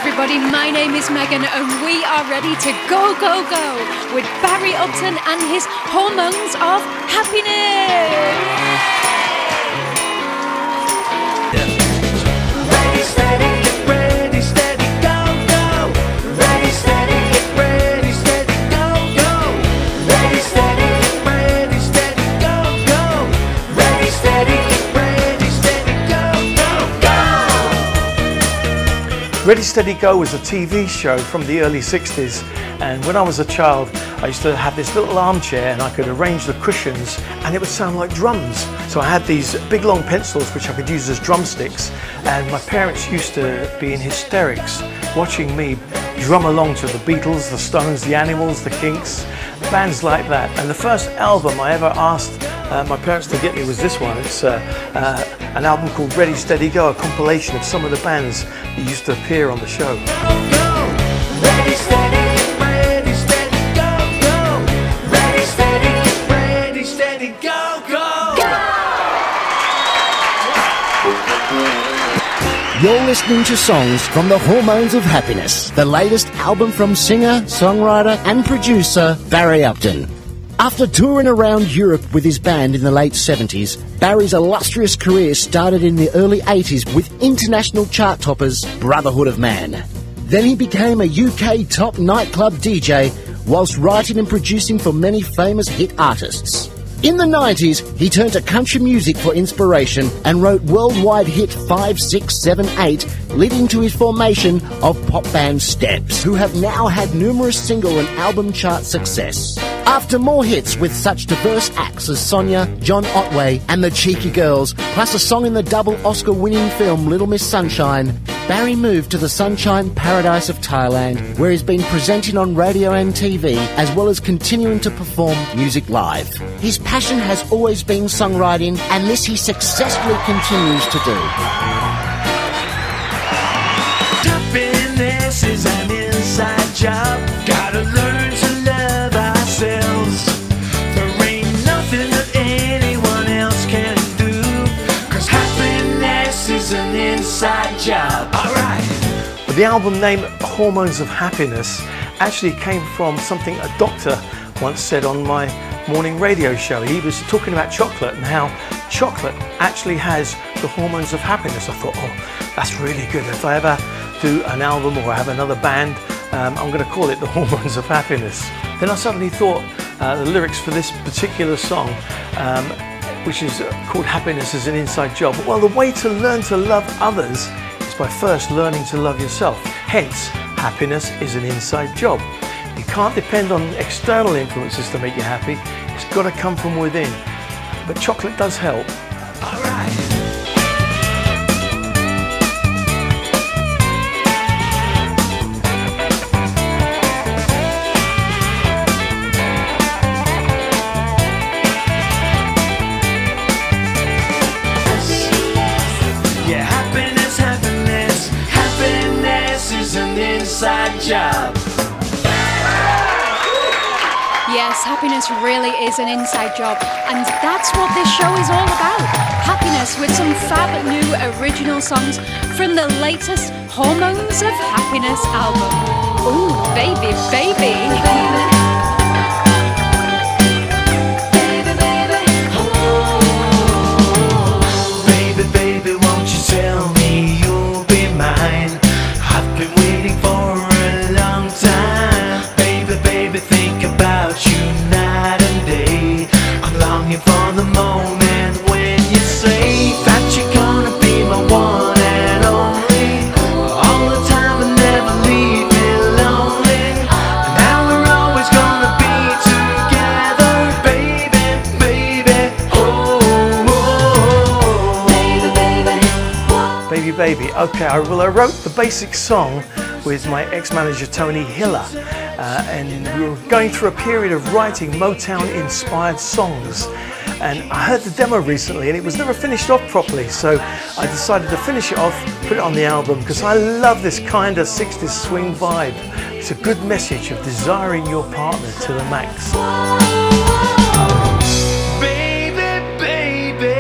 everybody, my name is Megan and we are ready to go, go, go with Barry Upton and his Hormones of Happiness. Ready, steady, get ready, steady, go, go. Ready, steady, get ready, steady, go, go. Ready, steady, get ready, steady, go, go. Ready, steady, get ready, steady, go, go, go. Ready Steady Go was a TV show from the early 60s, and when I was a child I used to have this little armchair and I could arrange the cushions and it would sound like drums. So I had these big long pencils which I could use as drumsticks, and my parents used to be in hysterics watching me drum along to the Beatles, the Stones, the Animals, the Kinks, bands like that. And the first album I ever asked my parents to get me was this one. It's an album called Ready Steady Go, a compilation of some of the bands that used to appear on the show. Ready, steady, get ready, steady, go, go. Ready, steady, get ready, steady, go, go. You're listening to songs from the Hormones of Happiness, the latest album from singer, songwriter and producer Barry Upton. After touring around Europe with his band in the late 70s, Barry's illustrious career started in the early 80s with international chart toppers Brotherhood of Man. Then he became a UK top nightclub DJ whilst writing and producing for many famous hit artists. In the 90s, he turned to country music for inspiration and wrote worldwide hit 5, 6, 7, 8, leading to his formation of pop band Steps, who have now had numerous single and album chart success. After more hits with such diverse acts as Sonia, John Otway and the Cheeky Girls, plus a song in the double Oscar-winning film Little Miss Sunshine, Barry moved to the Sunshine Paradise of Thailand, where he's been presenting on radio and TV, as well as continuing to perform music live. His passion has always been songwriting, and this he successfully continues to do. Happiness is an inside job. Gotta learn to love ourselves. There ain't nothing that anyone else can do, 'cause happiness is an inside job. Alright. The album name Hormones of Happiness actually came from something a doctor once said on my morning radio show. He was talking about chocolate and how chocolate actually has the hormones of happiness. I thought, oh, that's really good. If I ever do an album or have another band, I'm going to call it the Hormones of Happiness. Then I suddenly thought the lyrics for this particular song, which is called Happiness is an Inside Job. Well, the way to learn to love others is by first learning to love yourself. Hence, happiness is an inside job. You can't depend on external influences to make you happy. It's got to come from within. But chocolate does help. All right. Yeah, happiness, happiness, happiness is an inside job. Yes, happiness really is an inside job, and that's what this show is all about. Happiness with some fab new original songs from the latest Hormones of Happiness album. Ooh, baby, baby. Baby, baby, won't you tell me you'll be mine? I've been waiting for a long time. Baby, baby, think about you night and day. I'm longing for the moment when you say that you're gonna be my one and only. All the time and never leave me lonely. And now we're always gonna be together, baby, baby. Oh, oh, oh. Baby, baby. Okay, well, I wrote the basic song with my ex-manager Tony Hiller, and we were going through a period of writing Motown-inspired songs. And I heard the demo recently and it was never finished off properly, so I decided to finish it off, put it on the album, because I love this kind of 60s swing vibe. It's a good message of desiring your partner to the max. Baby, baby.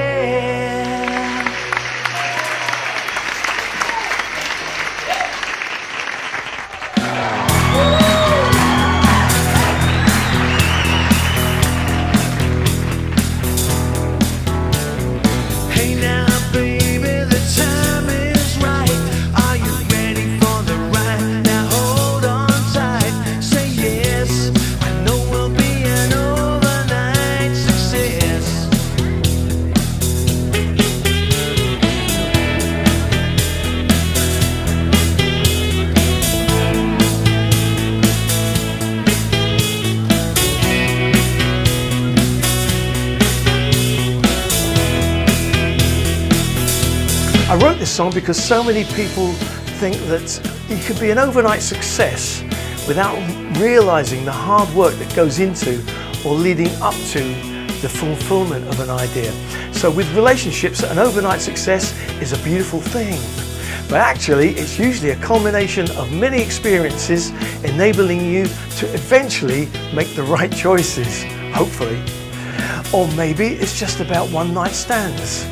this song because so many people think that you could be an overnight success without realizing the hard work that goes into or leading up to the fulfillment of an idea. So with relationships, an overnight success is a beautiful thing. But actually, it's usually a culmination of many experiences enabling you to eventually make the right choices, hopefully. Or maybe it's just about one-night stands.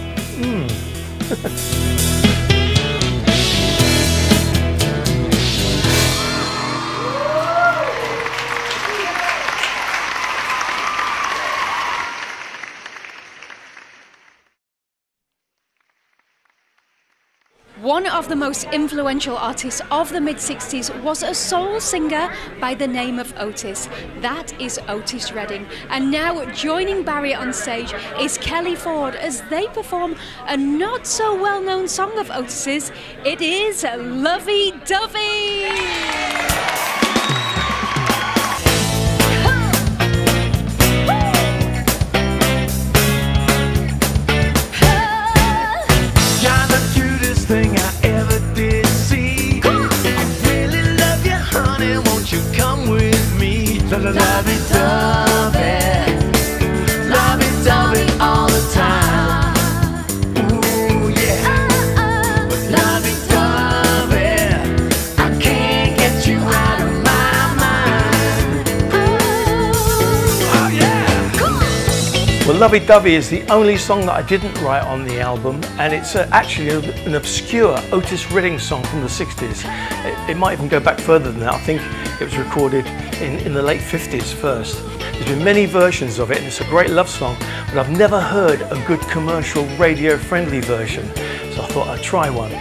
One of the most influential artists of the mid-60s was a soul singer by the name of Otis. That is Otis Redding. And now joining Barry on stage is Kelly Ford as they perform a not so well-known song of Otis's. It is Lovey Dovey. Thing I ever did see. I really love you, honey. Won't you come with me? Lovey-dovey, lovey-dovey all the time. Ooh yeah, lovey-dovey, I can't get you out of my mind. Oh yeah. Well, Lovey Dovey is the only song that I didn't write on the album, and it's actually an obscure Otis Redding song from the 60s. It might even go back further than that. I think it was recorded in the late 50s first. There's been many versions of it, and it's a great love song, but I've never heard a good commercial radio-friendly version, so I thought I'd try one.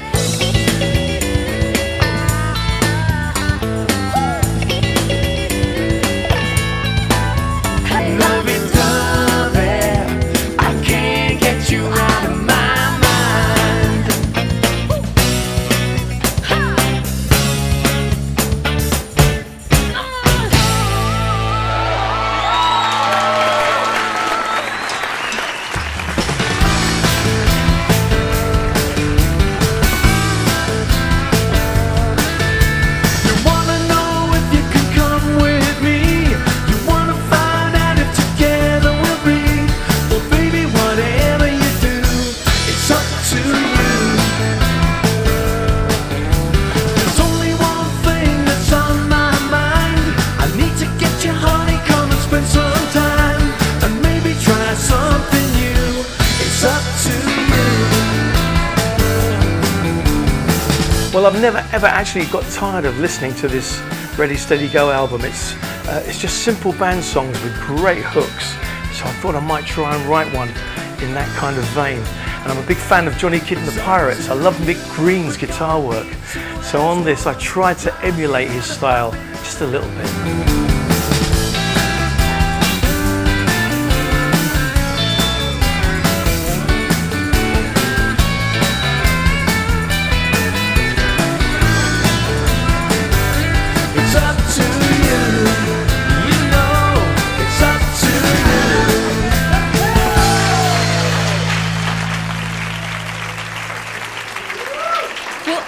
Well, I've never ever actually got tired of listening to this Ready Steady Go album. It's just simple band songs with great hooks, so I thought I might try and write one in that kind of vein. And I'm a big fan of Johnny Kidd and the Pirates. I love Mick Green's guitar work, so on this I tried to emulate his style just a little bit.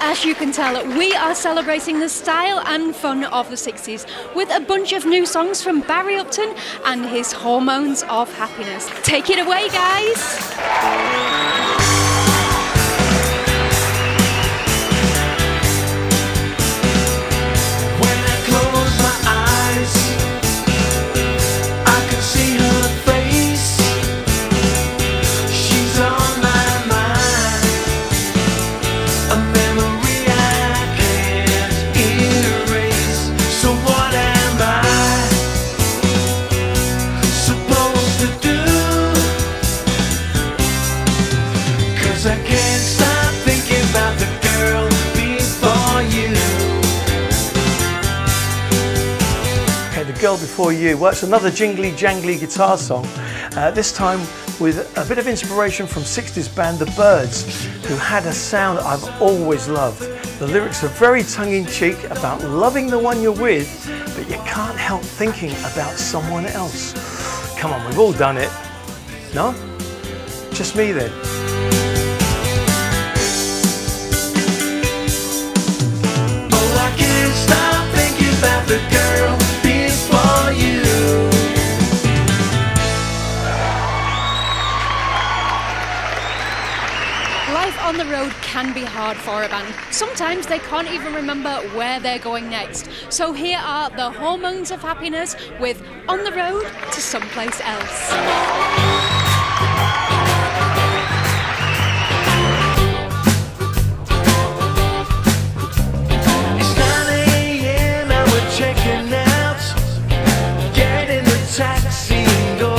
As you can tell, we are celebrating the style and fun of the 60s with a bunch of new songs from Barry Upton and his Hormones of Happiness. Take it away, guys! Girl Before You. Well, it's another jingly jangly guitar song, this time with a bit of inspiration from 60s band The Byrds, who had a sound I've always loved. The lyrics are very tongue-in-cheek about loving the one you're with, but you can't help thinking about someone else. Come on, we've all done it. No? Just me then. can be hard for a band. Sometimes they can't even remember where they're going next. So here are the Hormones of Happiness with On the Road to Someplace Else. Checking out, get in the taxi and go.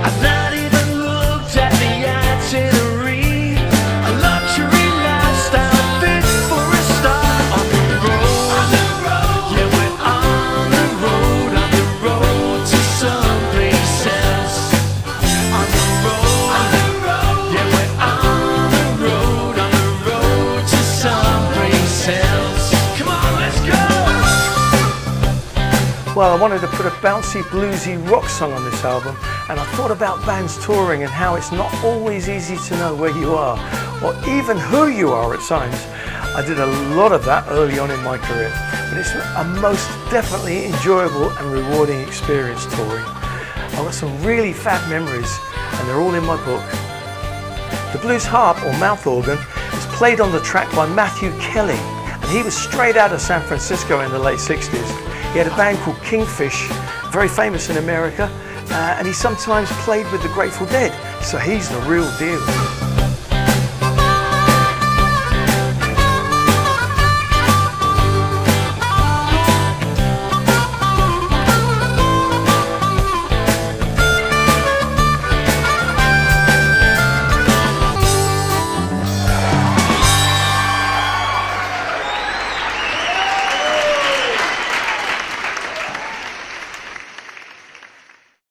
I've not even looked at the itinerary. A luxury lifestyle fit for a start. On the road, yeah, we're on the road to someplace else. On the road, yeah, we're on the road to someplace else. Come on, let's go. Well, I wanted to put a bouncy, bluesy rock song on this album, and I thought about bands touring and how it's not always easy to know where you are, or even who you are at times. I did a lot of that early on in my career, but it's a most definitely enjoyable and rewarding experience touring. I've got some really fab memories, and they're all in my book. The blues harp, or mouth organ, is played on the track by Matthew Kelly, and he was straight out of San Francisco in the late 60s. He had a band called Kingfish, very famous in America, and he sometimes played with the Grateful Dead, so he's the real deal.